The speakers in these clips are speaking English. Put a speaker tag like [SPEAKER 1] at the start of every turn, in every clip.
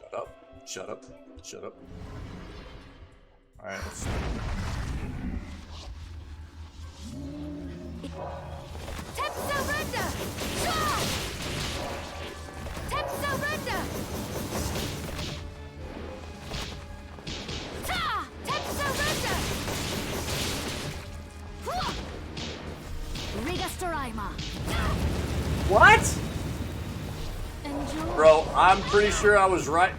[SPEAKER 1] Shut up. Shut up. Shut up. Alright, let's... What? Bro, I'm pretty sure I was right.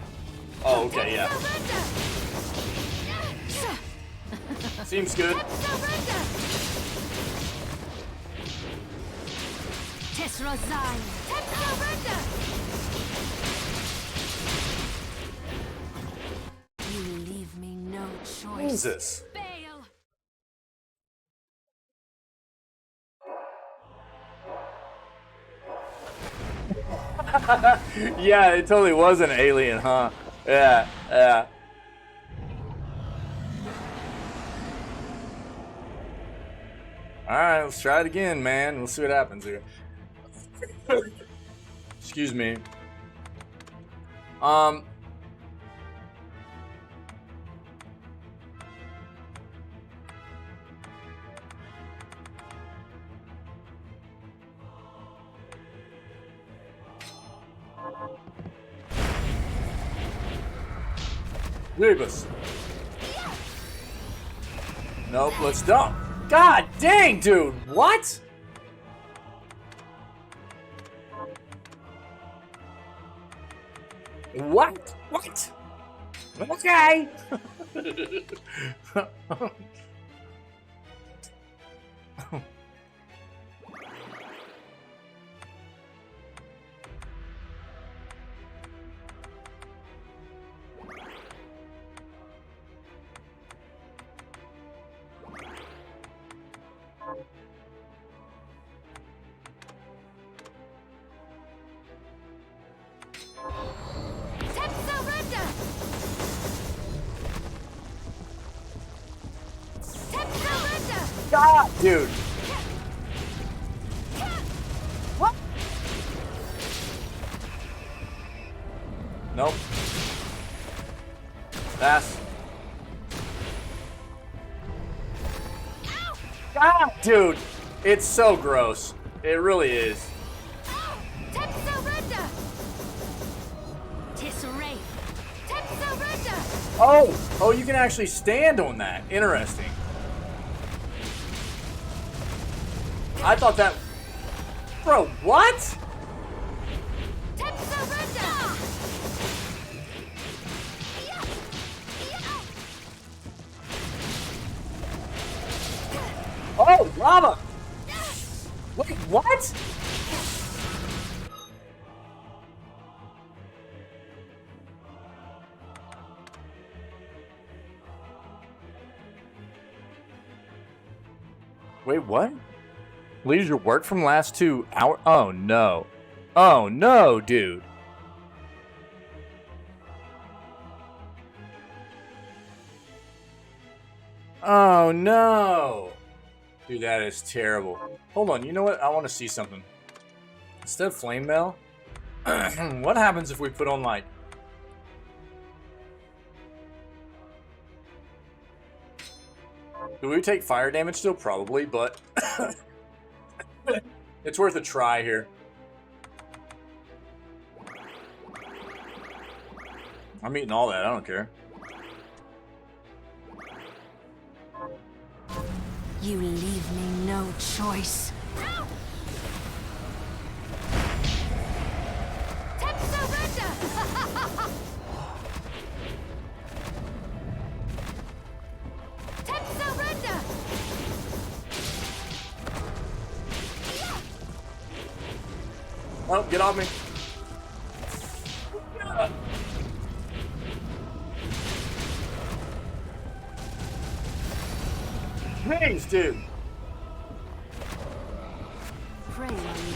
[SPEAKER 1] Oh, okay, yeah. Seems good.
[SPEAKER 2] You leave me no choice.
[SPEAKER 1] Jesus. Yeah, it totally was an alien, huh? Yeah, yeah. Alright, let's try it again, man. We'll see what happens here. Excuse me. Rebus. Nope, let's dump. God dang, dude. What? What? What? Okay. God, dude. What? Nope. Pass. God, dude. It's so gross. It really is. Oh, you can actually stand on that. Interesting. I thought that... Bro, what? Oh, lava! Wait, what? Wait, what? Leaves your work from last 2 hours? Oh, no. Oh, no, dude. Oh, no. Dude, that is terrible. Hold on, you know what? I want to see something. Instead of flame mail, what happens if we put on, like... Do we take fire damage still? Probably, but... It's worth a try here. I'm eating all that, I don't care.
[SPEAKER 2] You leave me no choice.
[SPEAKER 1] Oh, get off me. Thanks, dude.
[SPEAKER 2] Pray when you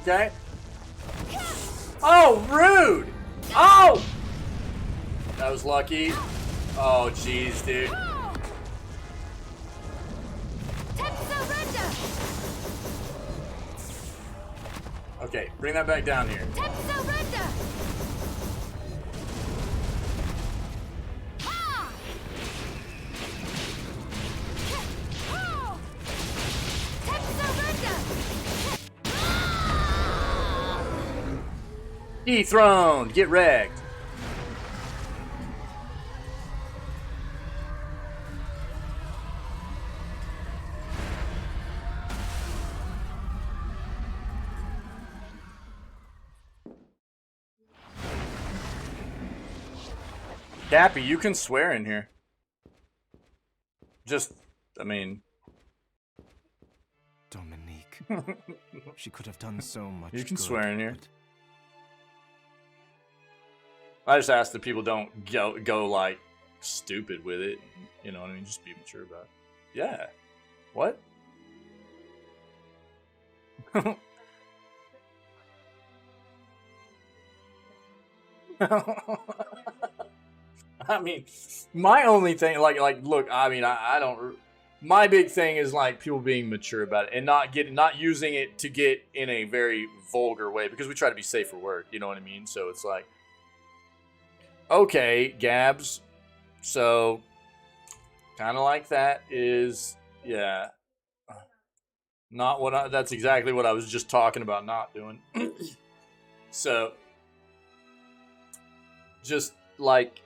[SPEAKER 2] can.
[SPEAKER 1] Okay. Oh, rude. Oh! That was lucky. Oh, jeez, dude. Okay, bring that back down here. Dethroned! Get wrecked! Cappy, you can swear in here. Just, I mean...
[SPEAKER 3] Dominique. She could have done so much
[SPEAKER 1] You can
[SPEAKER 3] good,
[SPEAKER 1] swear in here.
[SPEAKER 3] but
[SPEAKER 1] I just ask that people don't go like stupid with it. You know what I mean? Just be mature about it. Yeah. What? I mean, my only thing, like, look, I mean, I don't. My big thing is like people being mature about it and not using it to get in a very vulgar way, because we try to be safe for work. You know what I mean? So it's like, okay, Gabs. So, kind of like that is, yeah. Not what that's exactly what I was just talking about not doing. So, just like,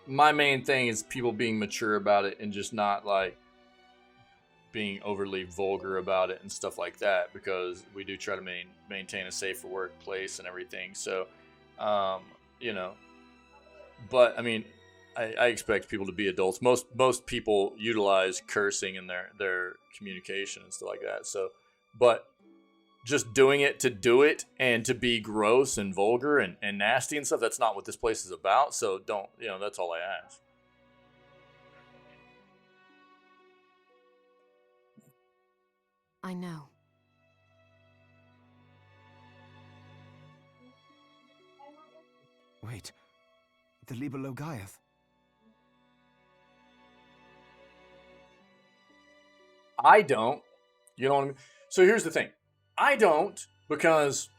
[SPEAKER 1] my main thing is people being mature about it and just not like being overly vulgar about it and stuff like that, because we do try to maintain a safer workplace and everything. So, you know, but I mean, I expect people to be adults. Most people utilize cursing in their communication and stuff like that. So, but just doing it to do it and to be gross and vulgar and nasty and stuff, that's not what this place is about. So don't, you know, that's all I ask.
[SPEAKER 2] I know.
[SPEAKER 3] wait. The Liber Logaeth.
[SPEAKER 1] I don't. You know what I mean? So here's the thing. I don't, because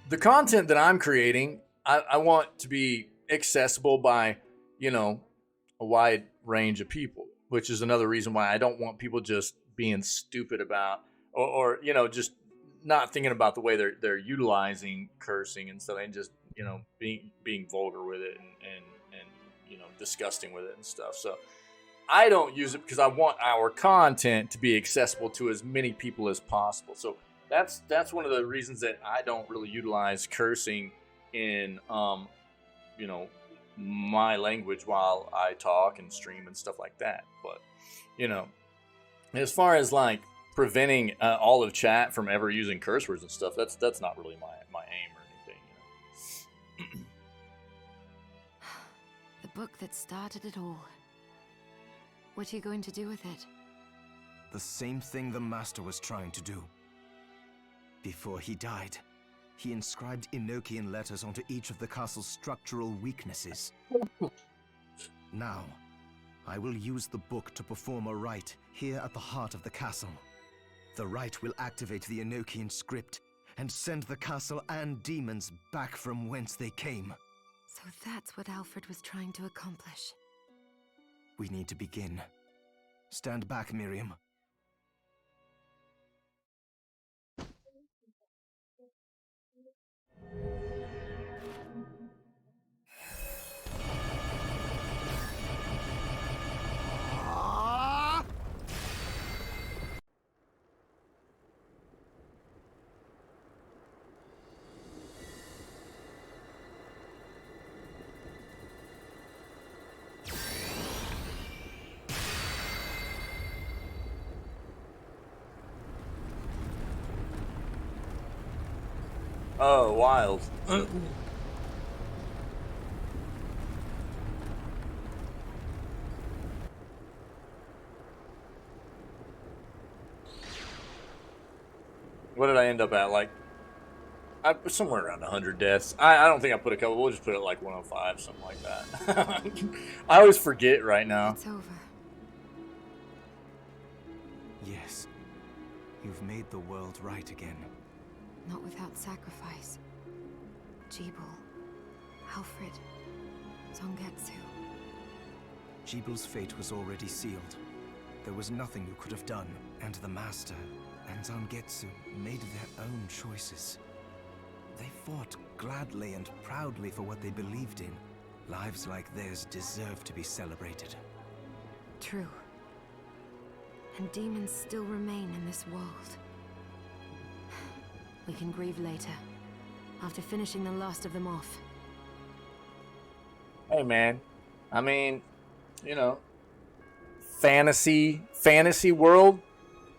[SPEAKER 1] the content that I'm creating, I want to be accessible by, you know, a wide range of people, which is another reason why I don't want people just being stupid about, or you know, just not thinking about the way they're utilizing cursing and stuff, and just, you know, being vulgar with it and you know, disgusting with it and stuff. So I don't use it because I want our content to be accessible to as many people as possible. So that's one of the reasons that I don't really utilize cursing in you know, my language while I talk and stream and stuff like that. But, you know, as far as like preventing all of chat from ever using curse words and stuff, that's not really my aim or anything, you know.
[SPEAKER 2] The book that started it all. What are you going to do with it?
[SPEAKER 3] The same thing the Master was trying to do. Before he died, he inscribed Enochian letters onto each of the castle's structural weaknesses. Now, I will use the book to perform a rite here at the heart of the castle. The rite will activate the Enochian script and send the castle and demons back from whence they came.
[SPEAKER 2] So that's what Alfred was trying to accomplish.
[SPEAKER 3] We need to begin. Stand back, Miriam.
[SPEAKER 1] Oh, wild. What did I end up at? Like, somewhere around 100 deaths. I don't think I put a couple. We'll just put it like 105, something like that. I always forget right now.
[SPEAKER 2] It's over.
[SPEAKER 3] Yes. You've made the world right again.
[SPEAKER 2] Not without sacrifice. Jeeble, Alfred, Zongetsu.
[SPEAKER 3] Jeebel's fate was already sealed. There was nothing you could have done, and the Master and Zangetsu made their own choices. They fought gladly and proudly for what they believed in. Lives like theirs deserve to be celebrated.
[SPEAKER 2] True. And demons still remain in this world. We can grieve later, after finishing the last of them off.
[SPEAKER 1] Hey, man. I mean, you know, fantasy world,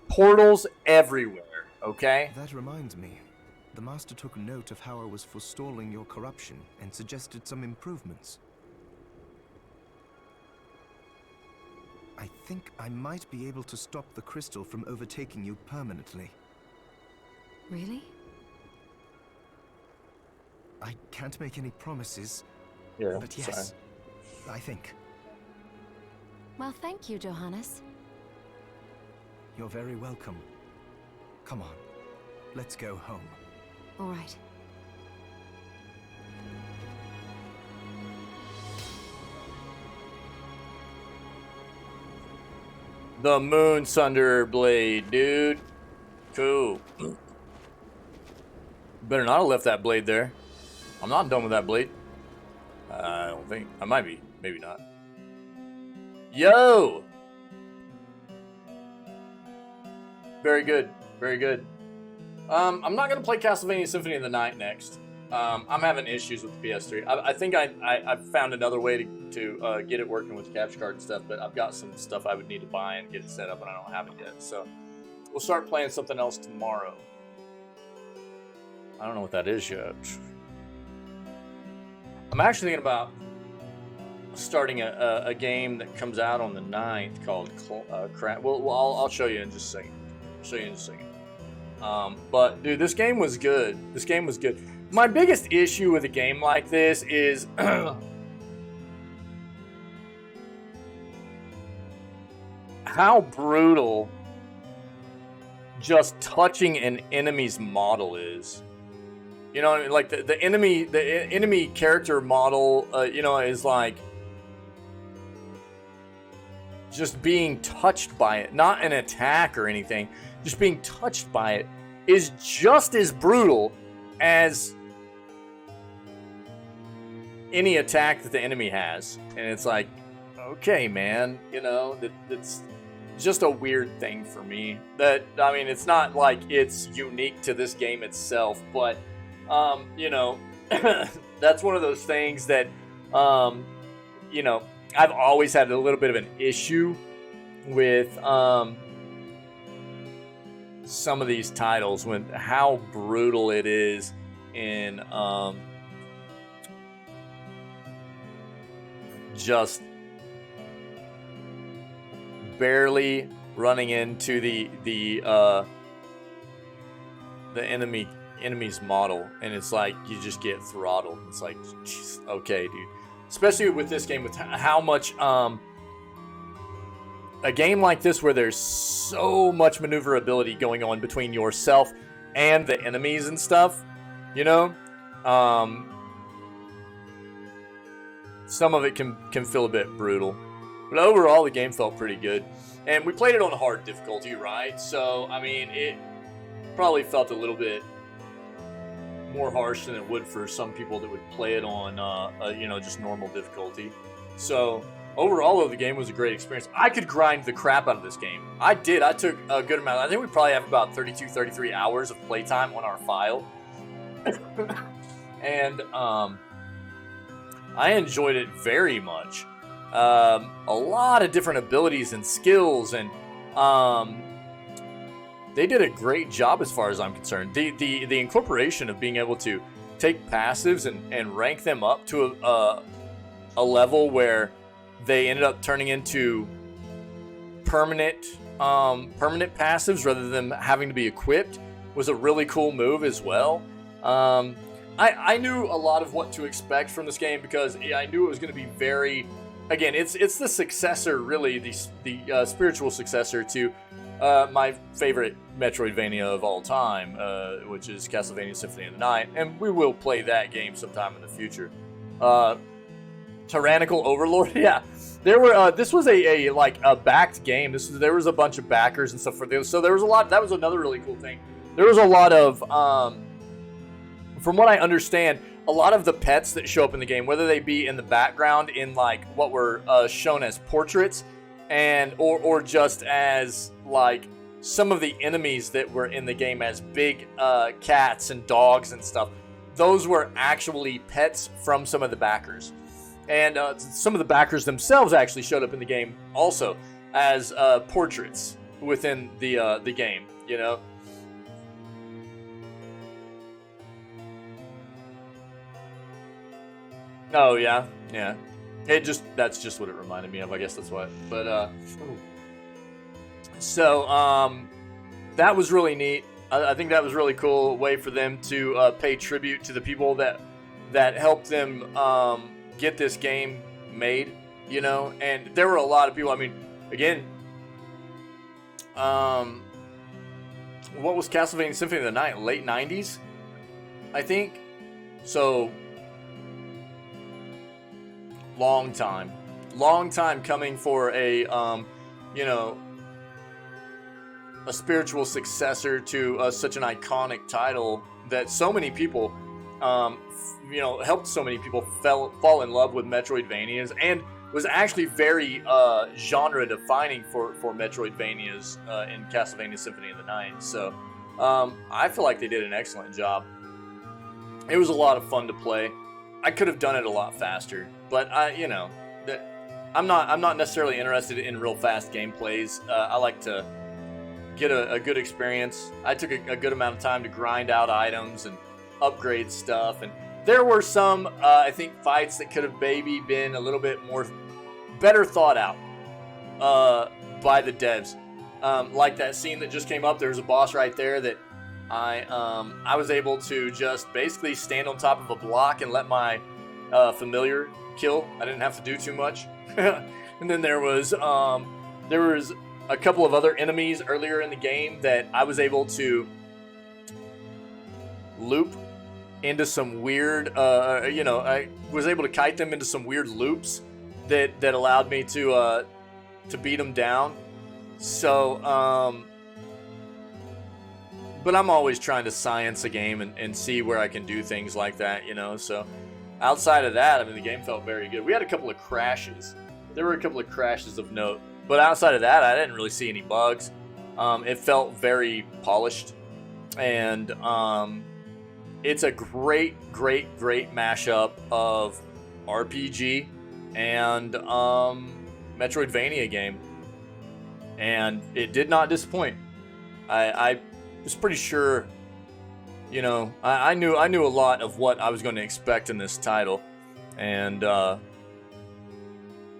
[SPEAKER 1] portals everywhere, okay?
[SPEAKER 3] That reminds me. The Master took note of how I was forestalling your corruption and suggested some improvements. I think I might be able to stop the crystal from overtaking you permanently.
[SPEAKER 2] Really?
[SPEAKER 3] I can't make any promises,
[SPEAKER 1] Yeah,
[SPEAKER 3] but yes, I think.
[SPEAKER 2] Well, thank you, Johannes.
[SPEAKER 3] You're very welcome. Come on, let's go home.
[SPEAKER 2] All right.
[SPEAKER 1] The Moon Sunder blade, dude. Cool. Better not have left that blade there. I'm not done with that blade. I don't think. I might be. Maybe not. Yo! Very good. Very good. I'm not going to play Castlevania Symphony of the Night next. I'm having issues with the PS3. I think I found another way to get it working with the capture card and stuff, but I've got some stuff I would need to buy and get it set up, and I don't have it yet. So we'll start playing something else tomorrow. I don't know what that is yet. I'm actually thinking about starting a game that comes out on the 9th called Crap. Well, I'll show you in just a second. But dude, this game was good. My biggest issue with a game like this is how brutal just touching an enemy's model is. You know, like the enemy character model, you know, is like just being touched by it, not an attack or anything. Just being touched by it is just as brutal as any attack that the enemy has. And it's like, okay, man, you know, that's just a weird thing for me. That, I mean, it's not like it's unique to this game itself, but, you know, that's one of those things that, you know, I've always had a little bit of an issue with, some of these titles, when how brutal it is in just barely running into the enemy's model, and it's like you just get throttled. It's like, geez, okay, dude. Especially with this game, with how much a game like this where there's so much maneuverability going on between yourself and the enemies and stuff, you know, some of it can feel a bit brutal, but overall the game felt pretty good. And we played it on hard difficulty, right? So I mean, it probably felt a little bit more harsh than it would for some people that would play it on you know, just normal difficulty. So overall, though, the game was a great experience. I could grind the crap out of this game. I did. I took a good amount. I think we probably have about 32, 33 hours of playtime on our file. And I enjoyed it very much. A lot of different abilities and skills, and they did a great job as far as I'm concerned. The incorporation of being able to take passives and rank them up to a level where they ended up turning into permanent passives rather than having to be equipped was a really cool move as well. I knew a lot of what to expect from this game because I knew it was going to be very, again, it's the successor, really, the spiritual successor to my favorite Metroidvania of all time, which is Castlevania Symphony of the Night, and we will play that game sometime in the future. Tyrannical Overlord, yeah. There were this was a backed game. There was a bunch of backers and stuff for this, so there was a lot. That was another really cool thing. There was a lot of, from what I understand, a lot of the pets that show up in the game, whether they be in the background in like what were shown as portraits, and or just as like some of the enemies that were in the game as big cats and dogs and stuff. Those were actually pets from some of the backers. And some of the backers themselves actually showed up in the game also as portraits within the game, you know? Oh, yeah, yeah. That's just what it reminded me of. I guess that's what. But, so, that was really neat. I think that was really cool way for them to pay tribute to the people that helped them get this game made, you know. And there were a lot of people. I mean, again, what was Castlevania Symphony of the Night? Late 90s, I think. So long time coming for a you know, a spiritual successor to such an iconic title that so many people, you know, helped so many people fall in love with Metroidvanias, and was actually very genre defining for Metroidvanias in Castlevania Symphony of the Night. So I feel like they did an excellent job. It was a lot of fun to play. I could have done it a lot faster, but you know, I'm not necessarily interested in real fast gameplays. I like to get a good experience. I took a good amount of time to grind out items and upgrade stuff, and there were some I think fights that could have maybe been a little bit better thought out by the devs. Like that scene that just came up. There's a boss right there that I was able to just basically stand on top of a block and let my familiar kill. I didn't have to do too much. And then there was a couple of other enemies earlier in the game that I was able to loop into some weird, you know, I was able to kite them into some weird loops that allowed me to beat them down. So, but I'm always trying to science a game and see where I can do things like that, you know. So outside of that, I mean, the game felt very good. We had a couple of crashes. There were a couple of crashes of note. But outside of that, I didn't really see any bugs. It felt very polished. And it's a great mashup of RPG and Metroidvania game. And it did not disappoint. I was pretty sure, you know, I knew a lot of what I was going to expect in this title. And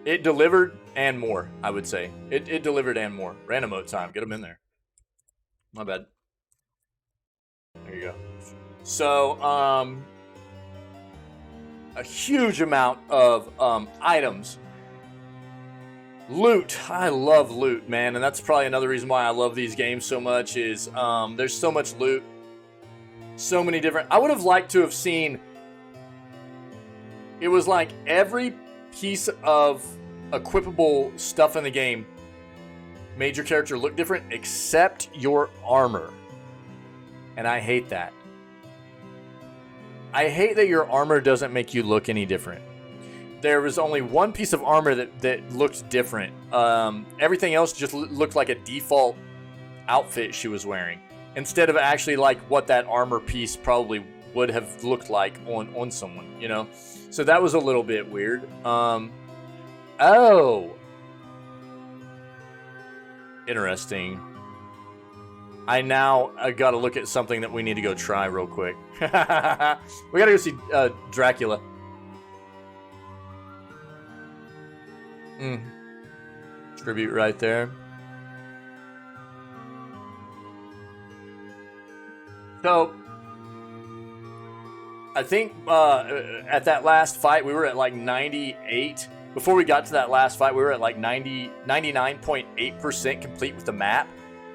[SPEAKER 1] it delivered and more, I would say. It delivered and more. Random mode time. Get them in there. My bad. There you go. So, a huge amount of items. Loot. I love loot, man. And that's probably another reason why I love these games so much is there's so much loot. So many different... I would have liked to have seen... It was like every piece of equipable stuff in the game made your character look different except your armor. And I hate that. I hate that your armor doesn't make you look any different. There was only one piece of armor that looked different. Everything else just looked like a default outfit she was wearing, instead of actually like what that armor piece probably would have looked like on someone, you know? So that was a little bit weird. Oh. Interesting. I got to look at something that we need to go try real quick. We got to go see Dracula. Tribute right there. So, I think at that last fight, we were at like 98. Before we got to that last fight, we were at like 99.8% complete with the map.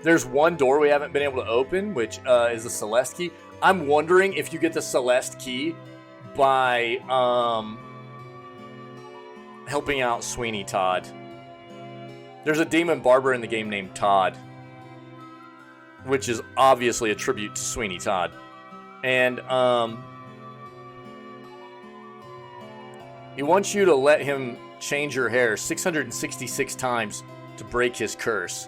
[SPEAKER 1] There's one door we haven't been able to open, which is the Celeste key. I'm wondering if you get the Celeste key by helping out Sweeney Todd. There's a demon barber in the game named Todd, which is obviously a tribute to Sweeney Todd. And he wants you to let him change your hair 666 times to break his curse.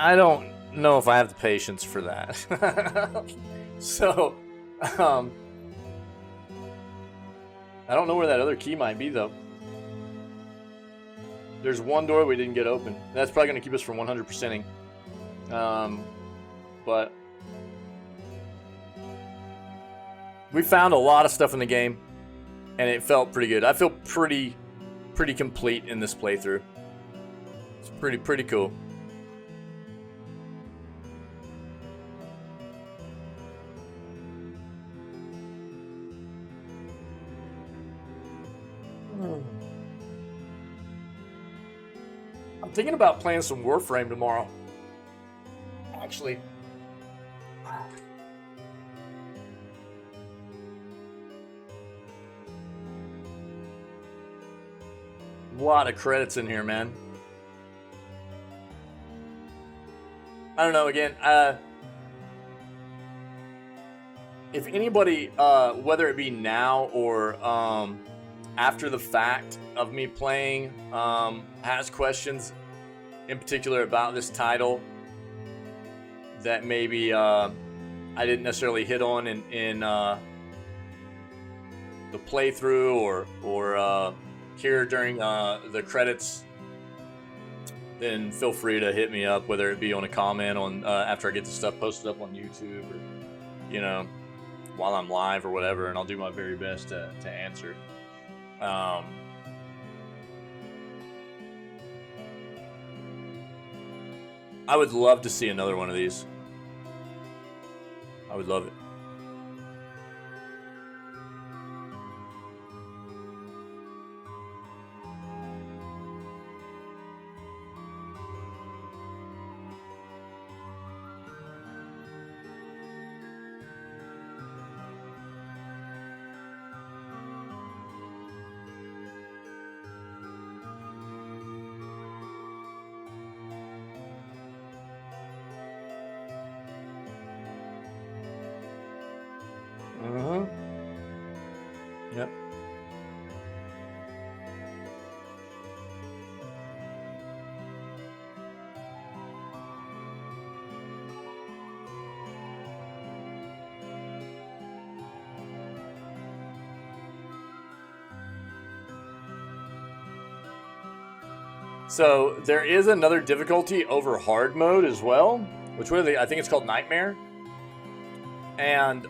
[SPEAKER 1] I don't know if I have the patience for that. So, I don't know where that other key might be, though. There's one door we didn't get open. That's probably going to keep us from 100%ing. But we found a lot of stuff in the game, and it felt pretty good. I feel pretty complete in this playthrough. It's pretty cool. I'm thinking about playing some Warframe tomorrow. Actually. A lot of credits in here, man. I don't know, again, if anybody, whether it be now or after the fact of me playing, has questions in particular about this title that maybe I didn't necessarily hit on in the playthrough or here during the credits, then feel free to hit me up, whether it be on a comment on after I get the stuff posted up on YouTube or, you know, while I'm live or whatever, and I'll do my very best to answer. I would love to see another one of these. I would love it. Yep. So there is another difficulty over hard mode as well, which I think it's called Nightmare. And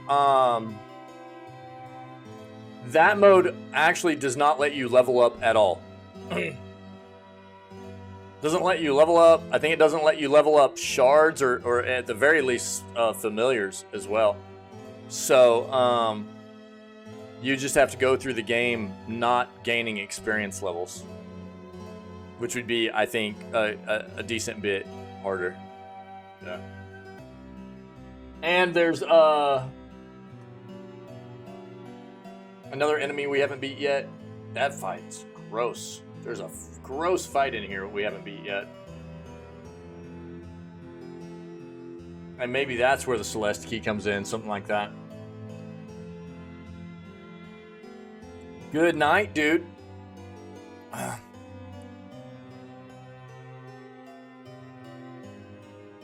[SPEAKER 1] that mode actually does not let you level up at all. Doesn't let you level up. I think it doesn't let you level up shards or at the very least familiars as well. So you just have to go through the game not gaining experience levels, which would be, I think, a decent bit harder. Yeah. And there's another enemy we haven't beat yet. That fight's gross. There's a gross fight in here we haven't beat yet. And maybe that's where the Celeste key comes in, something like that. Good night, dude.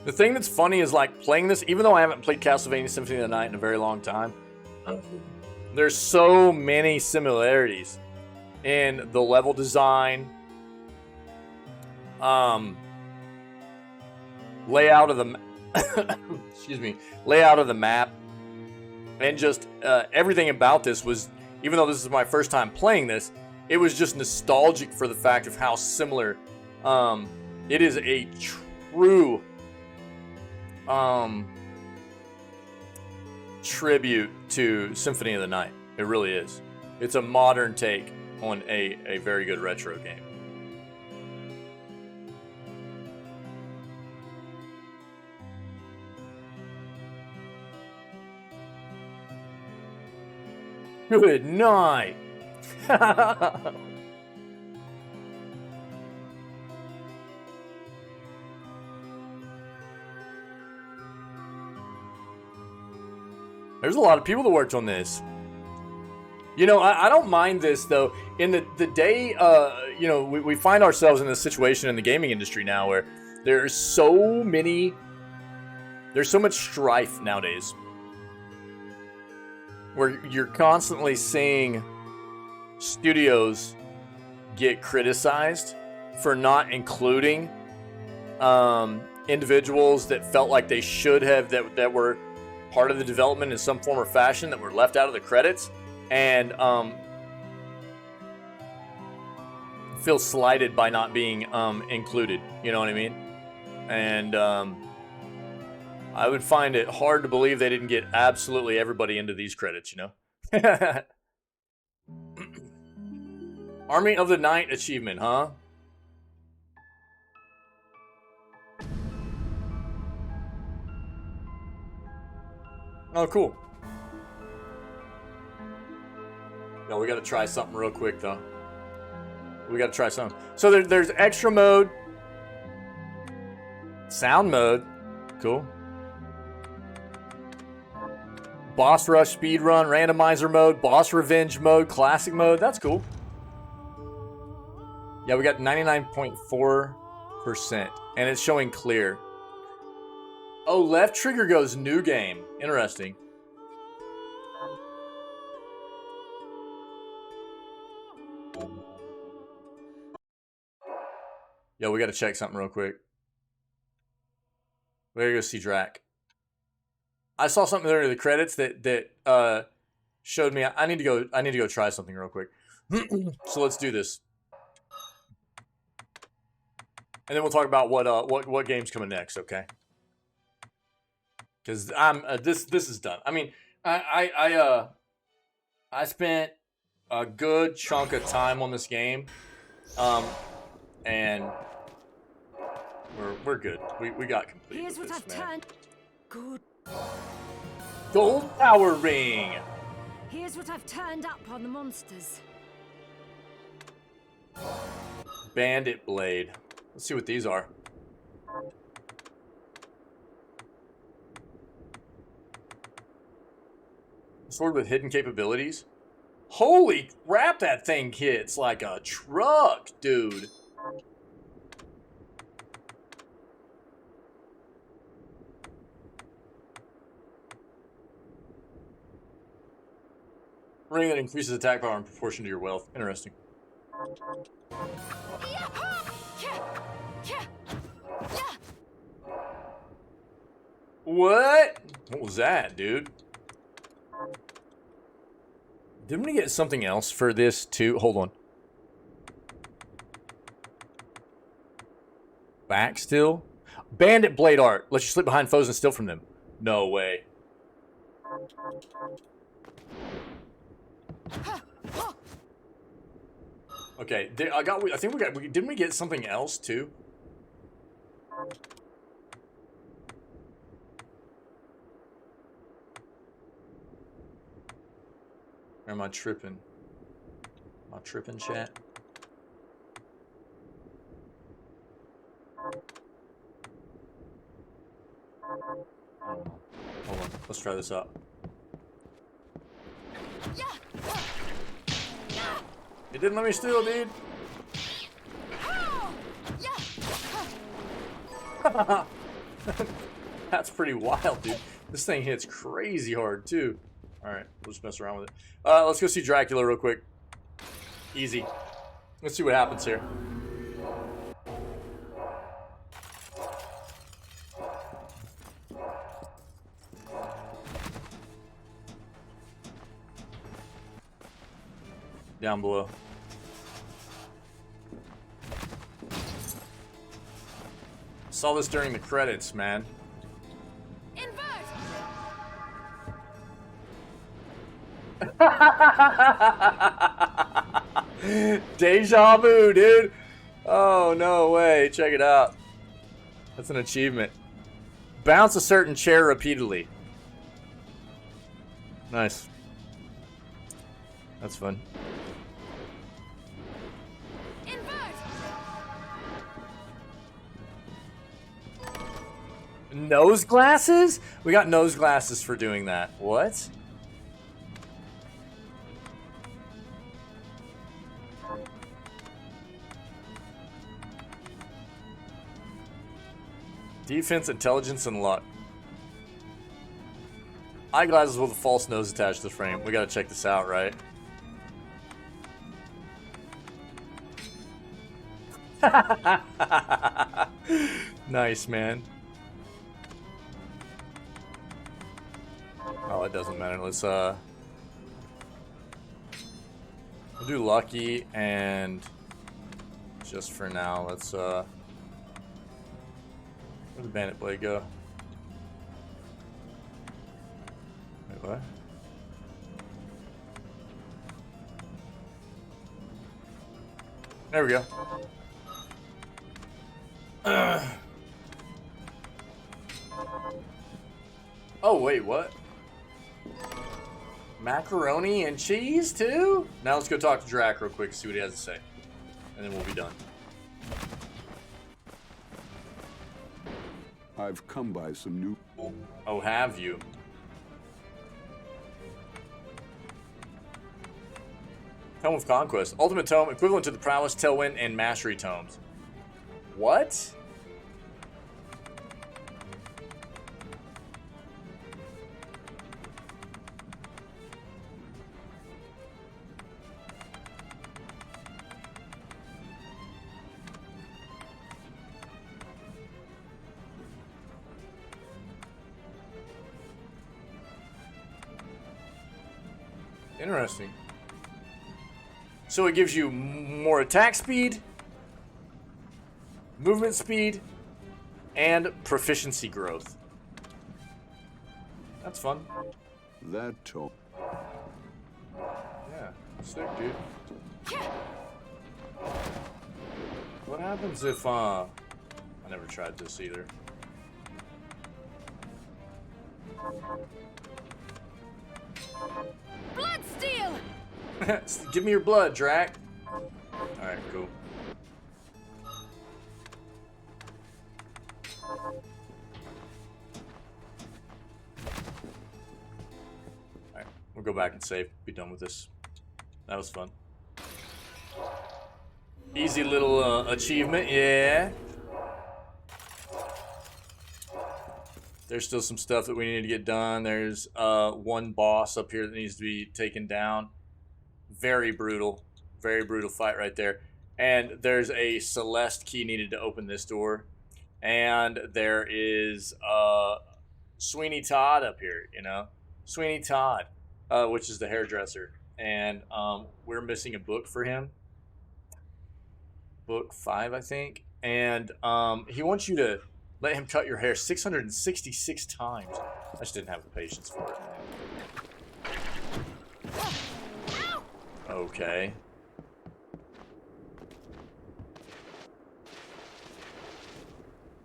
[SPEAKER 1] The thing that's funny is, like, playing this, even though I haven't played Castlevania Symphony of the Night in a very long time, there's so many similarities in the level design, layout of the layout of the map, and just everything about this was, even though this is my first time playing this, it was just nostalgic for the fact of how similar it is. A true tribute to Symphony of the Night. It really is. It's a modern take on a very good retro game. Good night. There's a lot of people that worked on this. You know, I don't mind this, though. In the day, you know, we find ourselves in this situation in the gaming industry now where there's so much strife nowadays. Where you're constantly seeing studios get criticized for not including individuals that felt like they should have, that were part of the development in some form or fashion, that were left out of the credits, and feel slighted by not being included. You know what I mean? And I would find it hard to believe they didn't get absolutely everybody into these credits, you know? Army of the Night achievement, huh? Oh, cool. No, we gotta try something real quick, though. We gotta try something. So there's extra mode. Sound mode. Cool. Boss rush, speed run, randomizer mode, boss revenge mode, classic mode. That's cool. Yeah, we got 99.4%, and it's showing clear. Oh, left trigger goes new game. Interesting. Yo, we got to check something real quick. We gotta go see Drac. I saw something there in the credits that showed me I need to go try something real quick. So let's do this. And then we'll talk about what game's coming next, okay? Because I'm this is done. I mean, I spent a good chunk of time on this game, and we're good. We got complete.
[SPEAKER 2] Here's
[SPEAKER 1] with
[SPEAKER 2] what
[SPEAKER 1] this,
[SPEAKER 2] I've
[SPEAKER 1] man.
[SPEAKER 2] turned. Good.
[SPEAKER 1] Gold Power Ring.
[SPEAKER 2] Here's what I've turned up on the monsters.
[SPEAKER 1] Bandit Blade. Let's see what these are. Sword with hidden capabilities. Holy crap, that thing hits like a truck, dude. Ring that increases attack power in proportion to your wealth. Interesting. What? What was that, dude? Didn't we get something else for this too? Hold on. Back still? Bandit Blade Art. Lets you slip behind foes and steal from them. No way. Okay, I think we got. Didn't we get something else too? Or am I tripping? Am I tripping, chat? I don't know. Hold on. Let's try this out. It didn't let me steal, dude. That's pretty wild, dude. This thing hits crazy hard, too. Alright, we'll just mess around with it. Let's go see Dracula real quick. Easy. Let's see what happens here. Down below. Saw this during the credits, man. Deja vu, dude. Oh, no way. Check it out. That's an achievement. Bounce a certain chair repeatedly. Nice. That's fun.
[SPEAKER 2] Invert!
[SPEAKER 1] Nose glasses? We got nose glasses for doing that. What? Defense, intelligence, and luck. Eyeglasses with a false nose attached to the frame. We gotta check this out, right? Nice, man. Oh, it doesn't matter. Let's we'll do lucky, and just for now, let's where'd the bandit blade go? Wait, what? There we go. Oh, wait, what? Macaroni and cheese, too? Now let's go talk to Drac real quick and see what he has to say. And then we'll be done.
[SPEAKER 4] I've come by some new...
[SPEAKER 1] Oh, have you? Tome of Conquest. Ultimate Tome, equivalent to the Prowess, Tailwind, and Mastery Tomes. What? Interesting. So it gives you more attack speed, movement speed, and proficiency growth. That's fun.
[SPEAKER 4] That tome.
[SPEAKER 1] Yeah, sick, dude. What happens if, I never tried this either.
[SPEAKER 2] Bloodsteel!
[SPEAKER 1] Give me your blood, Drac. Alright, cool. Alright, we'll go back and save. Be done with this. That was fun. Easy little achievement, yeah. There's still some stuff that we need to get done. There's one boss up here that needs to be taken down. Very brutal fight right there. And there's a Celeste key needed to open this door. And there is Sweeney Todd up here, you know? Sweeney Todd, which is the hairdresser. And we're missing a book for him. Book 5, I think. And he wants you to let him cut your hair 666 times. I just didn't have the patience for it. Okay.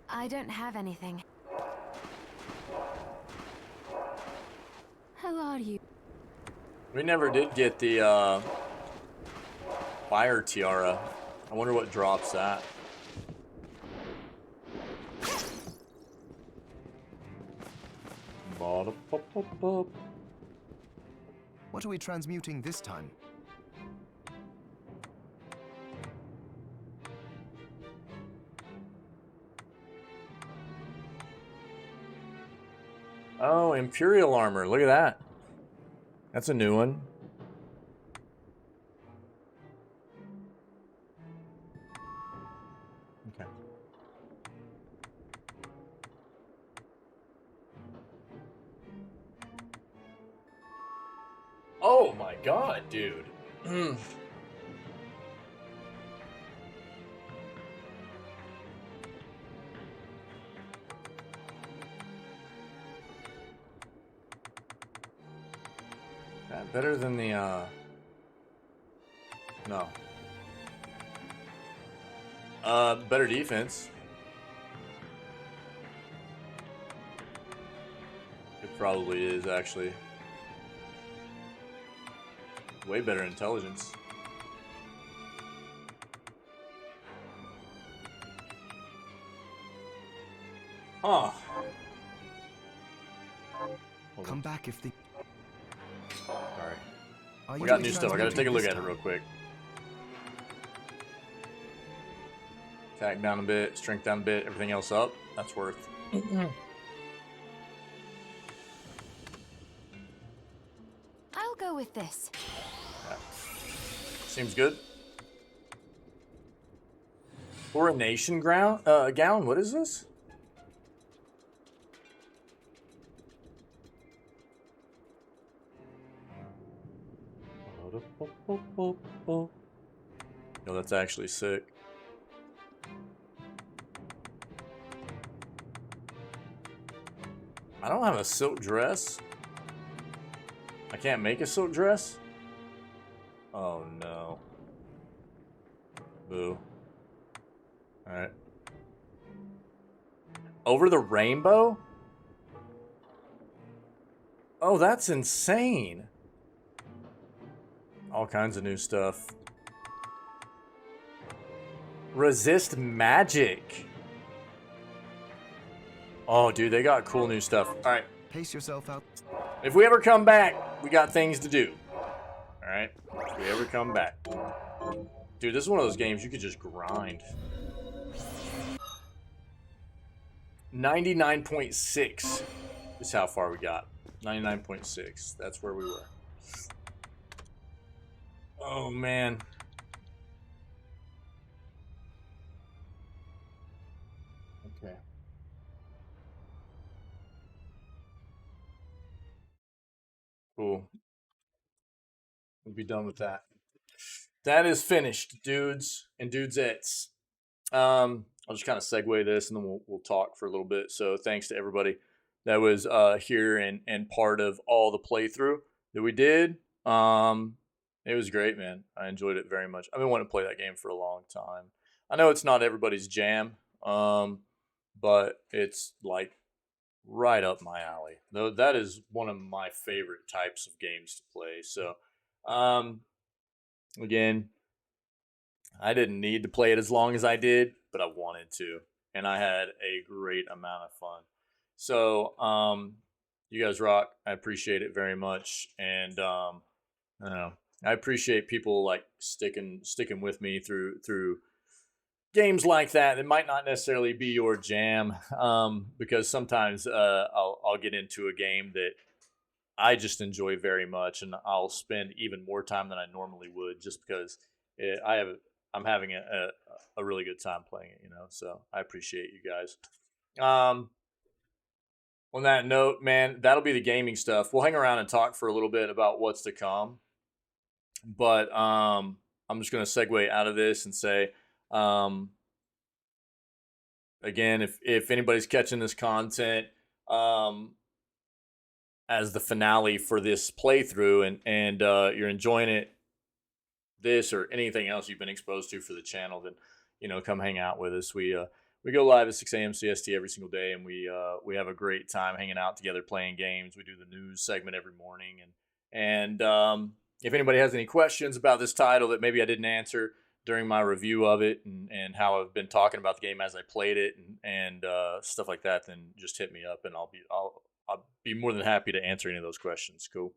[SPEAKER 2] I don't have anything. How are you?
[SPEAKER 1] We never did get the fire tiara. I wonder what drops that.
[SPEAKER 3] What are we transmuting this time?
[SPEAKER 1] Oh, Imperial armor. Look at that. That's a new one. Okay. Oh my god, dude. That better than the no. Better defense. It probably is actually. way better intelligence. Huh.
[SPEAKER 3] Come back if the...
[SPEAKER 1] Sorry.
[SPEAKER 3] Are
[SPEAKER 1] We
[SPEAKER 3] you
[SPEAKER 1] got new stuff. I gotta
[SPEAKER 3] transporting
[SPEAKER 1] take a look
[SPEAKER 3] this
[SPEAKER 1] at it
[SPEAKER 3] time?
[SPEAKER 1] real quick. Attack down a bit, strength down a bit, everything else up. That's worth.
[SPEAKER 2] I'll go with this.
[SPEAKER 1] Yeah. Seems good. Coronation gown? What is this? No, that's actually sick. I don't have a silk dress. I can't make a silk dress? Oh no. Boo. Alright. Over the rainbow? Oh, that's insane. All kinds of new stuff. Resist magic. Oh, dude, they got cool new stuff. All right.
[SPEAKER 3] Pace yourself out.
[SPEAKER 1] If we ever come back, we got things to do. All right. If we ever come back. Dude, this is one of those games you could just grind. 99.6 is how far we got. 99.6. That's where we were. Oh, man. Okay. Cool. We'll be done with that. That is finished, dudes and dudesettes. I'll just kind of segue this and then we'll talk for a little bit. So thanks to everybody that was here and part of all the playthrough that we did. It was great, man. I enjoyed it very much. I've been wanting to play that game for a long time. I know it's not everybody's jam, but it's like right up my alley. Though that is one of my favorite types of games to play. So, again, I didn't need to play it as long as I did, but I wanted to, and I had a great amount of fun. So, you guys rock. I appreciate it very much, and I don't know. I appreciate people like sticking with me through games like that. It might not necessarily be your jam, because sometimes I'll get into a game that I just enjoy very much, and I'll spend even more time than I normally would, just because I'm having a really good time playing it, you know. So I appreciate you guys. On that note, man, that'll be the gaming stuff. We'll hang around and talk for a little bit about what's to come. But I'm just going to segue out of this and say, again, if anybody's catching this content as the finale for this playthrough and you're enjoying it, this or anything else you've been exposed to for the channel, then come hang out with us. We go live at 6 a.m. CST every single day, and we have a great time hanging out together playing games. We do the news segment every morning, and if anybody has any questions about this title that maybe I didn't answer during my review of it and how I've been talking about the game as I played it and stuff like that, then just hit me up and I'll be more than happy to answer any of those questions. Cool.